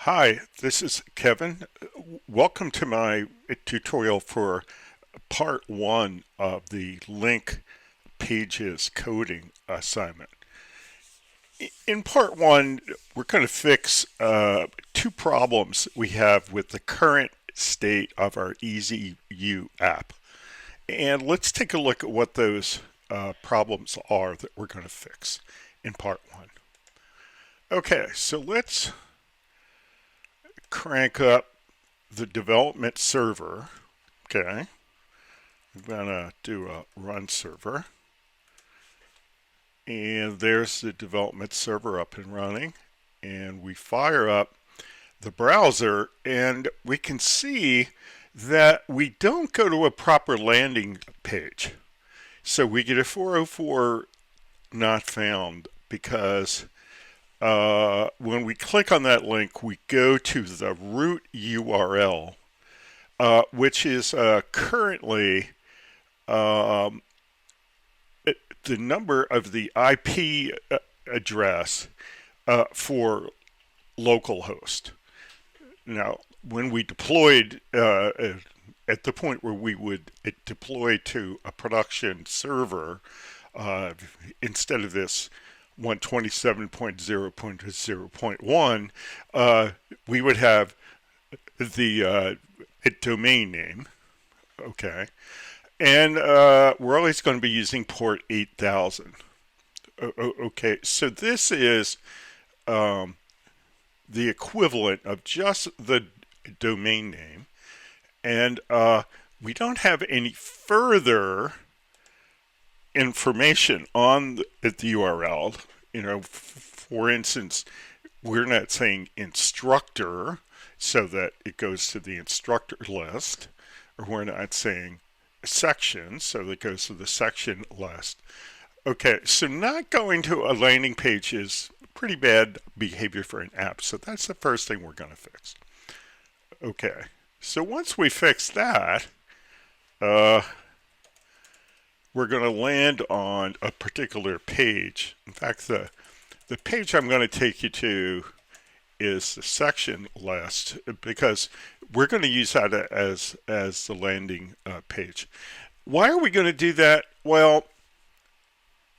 Hi, this is Kevin. Welcome to my tutorial for part one of the link pages coding assignment. In part one, we're going to fix two problems we have with the current state of our EZU app. And let's take a look at what those problems are that we're going to fix in part one. Okay, so let's crank up the development server. Okay, I'm gonna do a run server, and there's the development server up and running, and we fire up the browser and we can see that we don't go to a proper landing page. So we get a 404 not found because when we click on that link, we go to the root URL, which is currently the number of the IP address for localhost. Now, when we deployed at the point where we would deploy to a production server, instead of this 127.0.0.1, we would have the domain name, okay, and we're always going to be using port 8000. Okay, so this is the equivalent of just the domain name, and we don't have any further information on the URL. You know, for instance, we're not saying instructor so that it goes to the instructor list, or we're not saying section so that it goes to the section list. Okay, so not going to a landing page is pretty bad behavior for an app, so that's the first thing we're going to fix. Okay, so once we fix that, we're going to land on a particular page. In fact, the page I'm going to take you to is the section list, because we're going to use that as the landing page. Why are we going to do that? Well,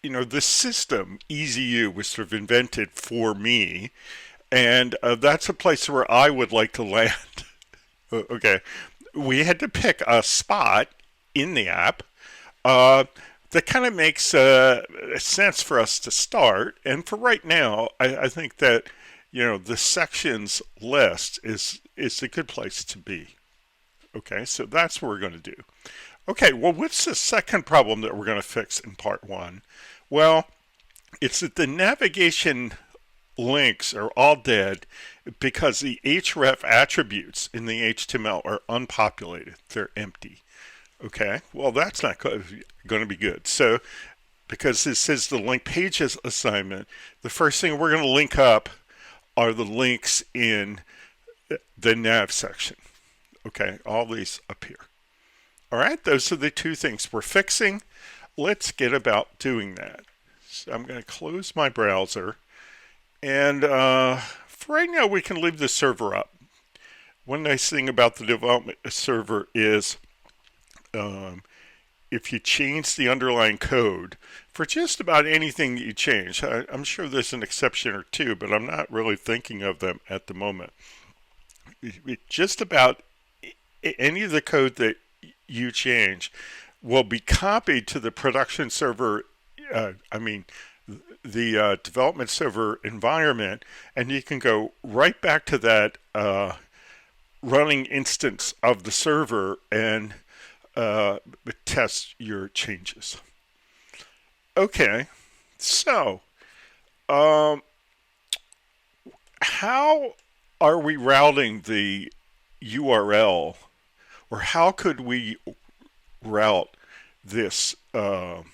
you know, the system, EZU, was sort of invented for me, and that's a place where I would like to land. Okay, we had to pick a spot in the app that kind of makes sense for us to start. And for right now, I think that, you know, the sections list is a good place to be. Okay, so that's what we're going to do. Okay, well, what's the second problem that we're going to fix in part one? Well, it's that the navigation links are all dead because the href attributes in the HTML are unpopulated. They're empty. Okay, well, that's not going to be good. So, because this is the link pages assignment, the first thing we're going to link up are the links in the nav section. Okay, all these up here. All right, those are the two things we're fixing. Let's get about doing that. So I'm going to close my browser, and for right now we can leave the server up. One nice thing about the development server is if you change the underlying code for just about anything that you change, I'm sure there's an exception or two, but I'm not really thinking of them at the moment. Just about any of the code that you change will be copied to the production server, the development server environment, and you can go right back to that running instance of the server and test your changes. Okay, so how are we routing the URL, or how could we route this root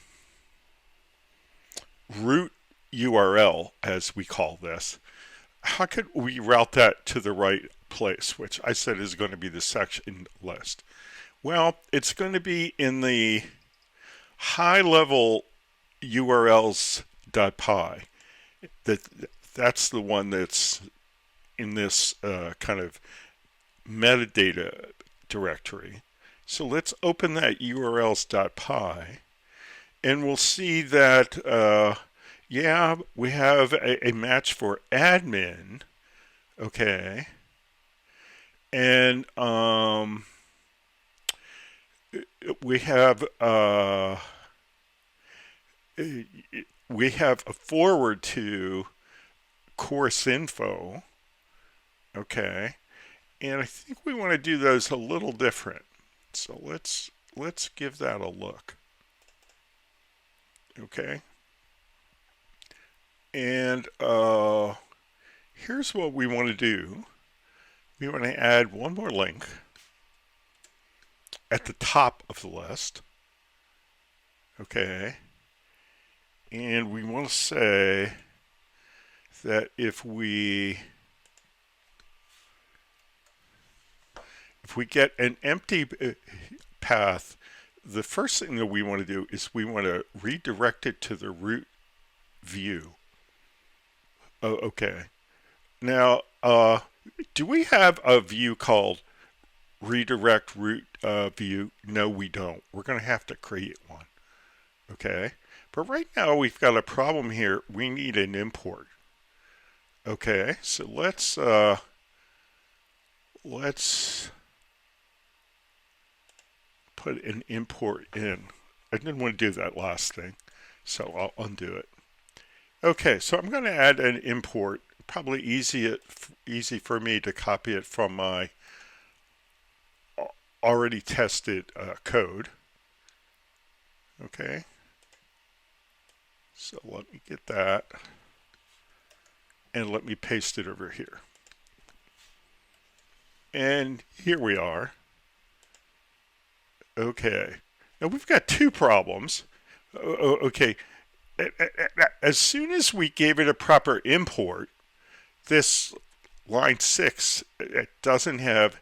URL, as we call this? How could we route that to the right place, which I said is going to be the section list? Well, it's going to be in the high-level URLs.py. That's the one that's in this kind of metadata directory. So let's open that urls.py, and we'll see that, yeah, we have a match for admin, okay, and we have a forward to course info, okay, and I think we want to do those a little different. So let's give that a look, okay. And here's what we want to do. We want to add one more link at the top of the list, okay. And we want to say that if we get an empty path, the first thing that we want to do is we want to redirect it to the root view. Oh, okay. Now, do we have a view called redirect root view? No, we don't. We're going to have to create one. Okay. But right now we've got a problem here. We need an import. Okay. So let's put an import in. I didn't want to do that last thing, so I'll undo it. Okay, so I'm going to add an import. Probably easy for me to copy it from my already tested code. Okay, so let me get that, and let me paste it over here. And here we are. Okay, now we've got two problems. Okay, as soon as we gave it a proper import, this line 6, it doesn't have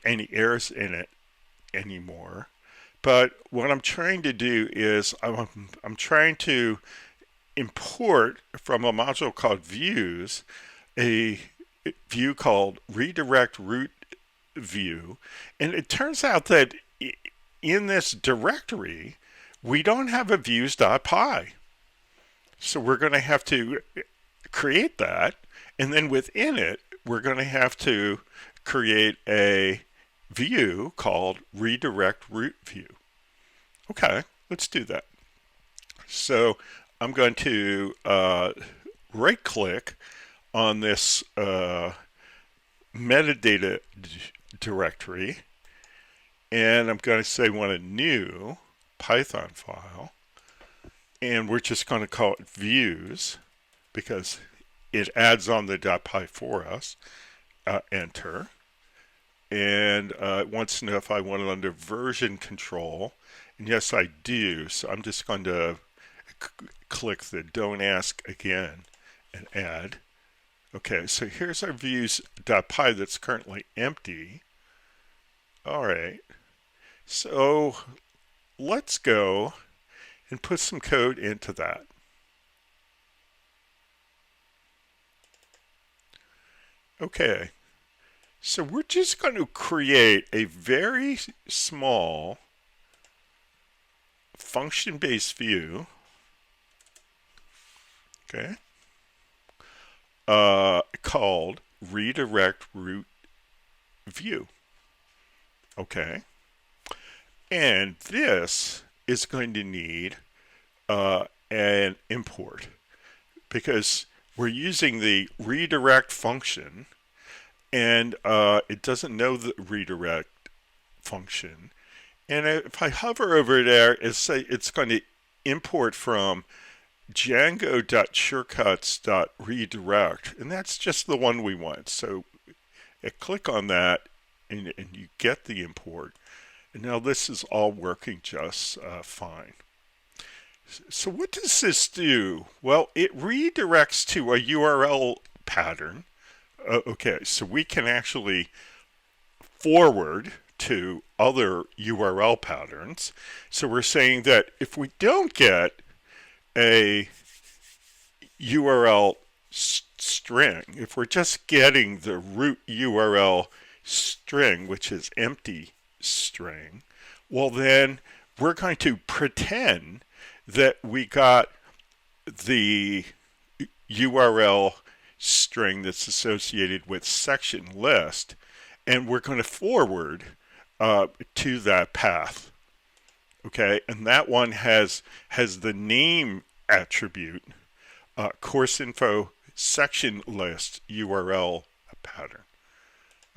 any errors in it anymore. But what I'm trying to do is I'm trying to import from a module called views a view called redirect root view, and it turns out that in this directory we don't have a views.py. So we're going to have to create that, and then within it we're going to have to create a view called redirect root view. Okay, let's do that. So I'm going to right click on this metadata directory, and I'm going to say want a new Python file, and we're just going to call it views because it adds on the .py for us. Enter, and it wants to know if I want it under version control, and yes I do. So I'm just going to click the don't ask again and add. Okay, so here's our views.py that's currently empty. All right, so let's go and put some code into that. Okay, so we're just going to create a very small function-based view, okay, called redirect root view. Okay, and this is going to need an import because we're using the redirect function, and it doesn't know the redirect function. And if I hover over there, it's going to import from django.shortcuts.redirect, and that's just the one we want. So I click on that, and you get the import. And now this is all working just fine. So what does this do? Well, it redirects to a URL pattern. Okay, so we can actually forward to other URL patterns. So we're saying that if we don't get a URL string, if we're just getting the root URL string, which is empty string, well then we're going to pretend that we got the URL string that's associated with section list, and we're going to forward to that path. Okay, and that one has the name attribute, course info section list URL pattern.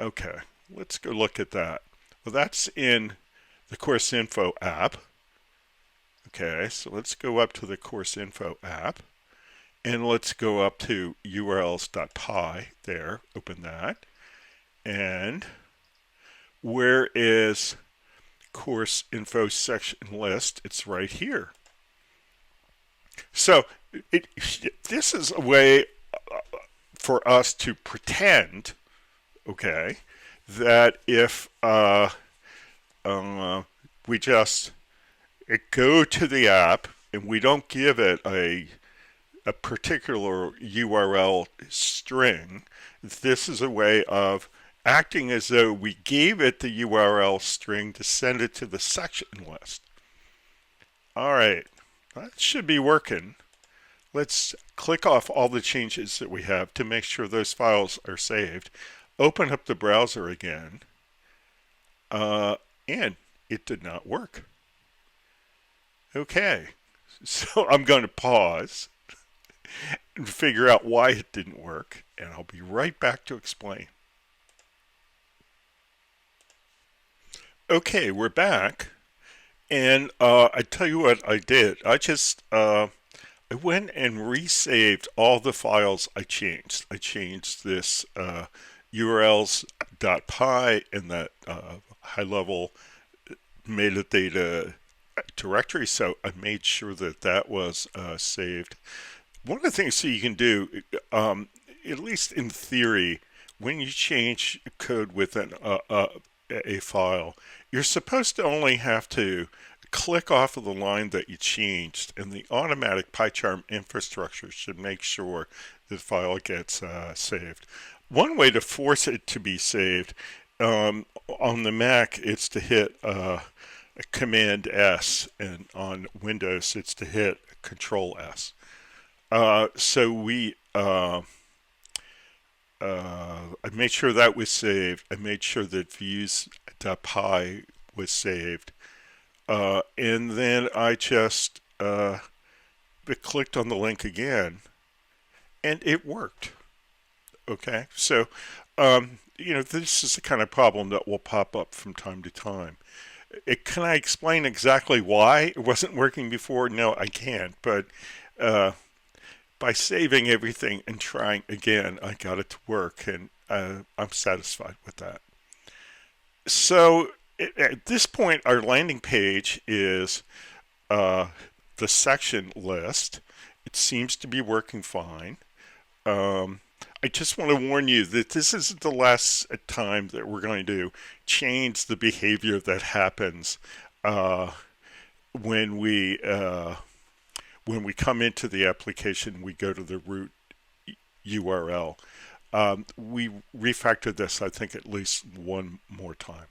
Okay, let's go look at that. Well, that's in the course info app. Okay, so let's go up to the course info app, and let's go up to urls.py there, open that. And where is course info section list? It's right here. So this is a way for us to pretend, okay, that if we just go to the app and we don't give it a particular URL string, this is a way of acting as though we gave it the URL string to send it to the section list. All right, that should be working. Let's click off all the changes that we have to make sure those files are saved. Open up the browser again, and it did not work. Okay, so I'm going to pause and figure out why it didn't work, and I'll be right back to explain. Okay, we're back, and I tell you what I did. I just I went and resaved all the files I changed. I changed this urls.py and that high-level metadata directory, so I made sure that that was saved. One of the things that you can do, at least in theory, when you change code within a file, you're supposed to only have to click off of the line that you changed, and the automatic PyCharm infrastructure should make sure the file gets saved. One way to force it to be saved, on the Mac, it's to hit Command S, and on Windows, it's to hit Control S. So I made sure that was saved. I made sure that views.py was saved. And then I just clicked on the link again, and it worked. Okay, so this is the kind of problem that will pop up from time to time. Can I explain exactly why it wasn't working before? No, I can't, but by saving everything and trying again, I got it to work, and I'm satisfied with that. So at this point, our landing page is the section list. It seems to be working fine. I just want to warn you that this isn't the last time that we're going to change the behavior that happens when we come into the application. We go to the root URL. We refactored this, I think, at least one more time.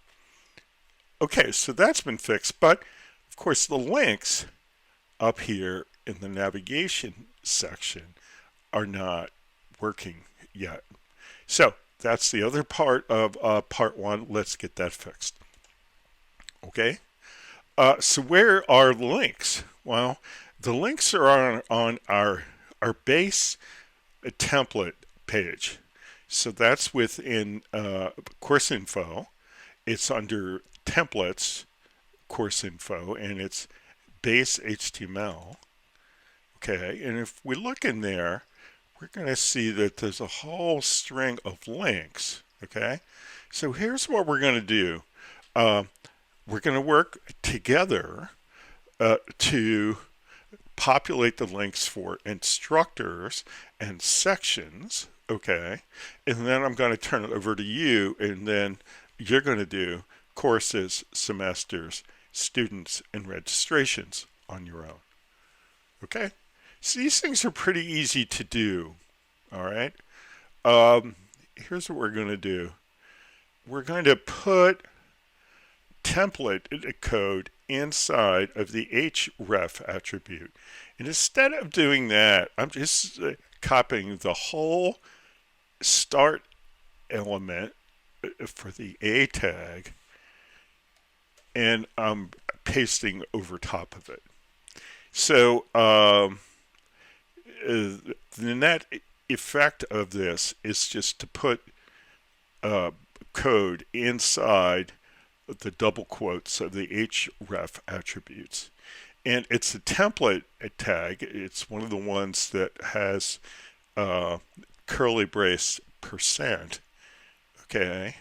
Okay, so that's been fixed, but of course the links up here in the navigation section are not working yet. So that's the other part of part one. Let's get that fixed. Okay, so where are the links? Well, the links are on our base template page. So that's within course info. It's under templates, course info, and it's base HTML. Okay, and if we look in there, we're going to see that there's a whole string of links. Okay, so here's what we're going to do. We're going to work together to populate the links for instructors and sections. Okay, and then I'm going to turn it over to you, and then you're going to do courses, semesters, students, and registrations on your own. Okay, so these things are pretty easy to do. All right. Um, Here's what we're going to do. We're going to put template code inside of the href attribute. And instead of doing that, I'm just copying the whole start element for the A tag, and I'm pasting over top of it. So the net effect of this is just to put code inside the double quotes of the href attributes. And it's a template tag. It's one of the ones that has curly brace %. Okay.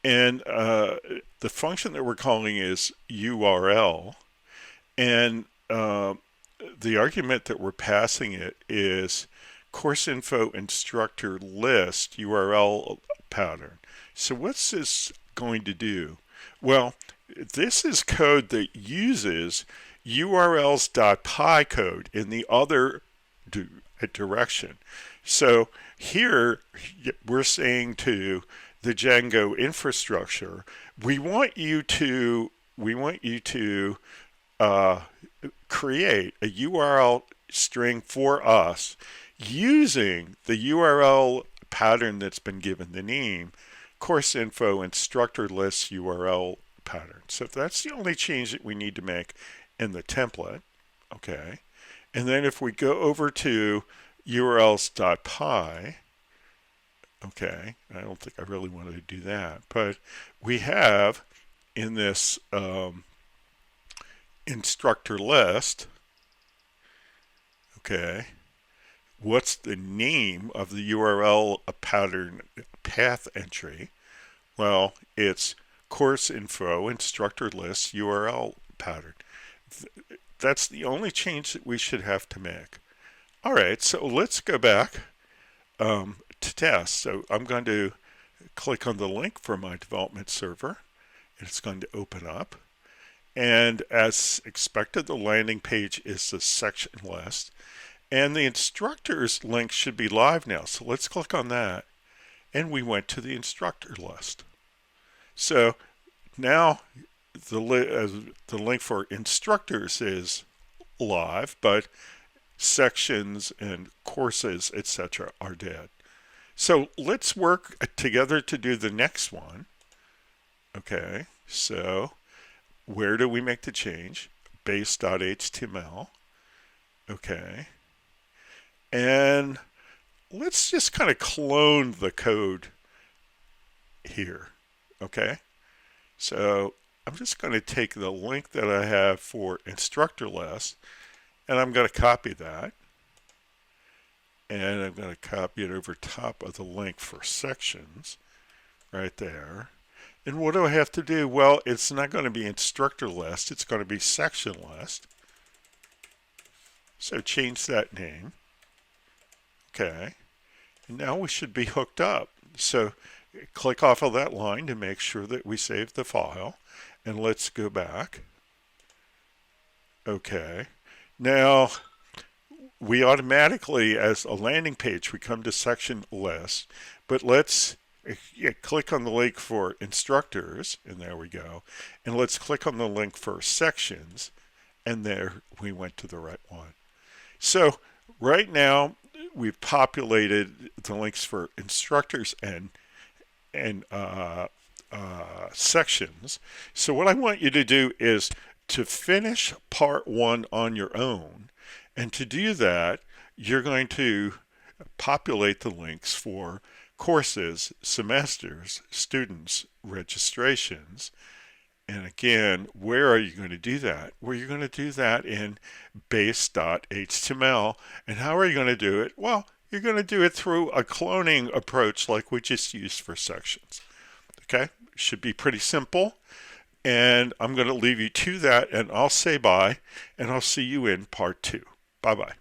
And the function that we're calling is URL. And the argument that we're passing it is course info instructor list URL pattern. So what's this going to do? Well, this is code that uses urls.py code in the other direction. So here we're saying to the Django infrastructure, we want you to create a URL string for us using the URL pattern that's been given the name, course info instructor list URL pattern. So that's the only change that we need to make in the template. Okay. And then if we go over to urls.py, okay, I don't think I really wanted to do that, but we have in this instructor list, okay, what's the name of the URL pattern path entry? Well, it's course info instructor list URL pattern. That's the only change that we should have to make. All right, so let's go back to test. So I'm going to click on the link for my development server, and it's going to open up. And as expected, the landing page is the section list. And the instructors link should be live now. So let's click on that. And we went to the instructor list. So now the link for instructors is live, but sections and courses, etc., are dead. So let's work together to do the next one. Okay, so where do we make the change? Base.html. Okay. And let's just kind of clone the code here. Okay. So I'm just going to take the link that I have for instructor list, and I'm going to copy that. And I'm going to copy it over top of the link for sections right there. And what do I have to do? Well, it's not going to be instructor list. It's going to be section list. So change that name. Okay. And now we should be hooked up. So click off of that line to make sure that we save the file. And let's go back. Okay. Now, we automatically, as a landing page, we come to section list. But let's click on the link for instructors, and there we go. And let's click on the link for sections, and there we went to the right one. So right now, we've populated the links for instructors and sections. So what I want you to do is to finish part one on your own. And to do that, you're going to populate the links for courses, semesters, students, registrations. And again, where are you going to do that? Well, you're going to do that in base.html. And how are you going to do it? Well, you're going to do it through a cloning approach like we just used for sections. Okay, should be pretty simple. And I'm going to leave you to that, and I'll say bye, and I'll see you in part 2. Bye-bye.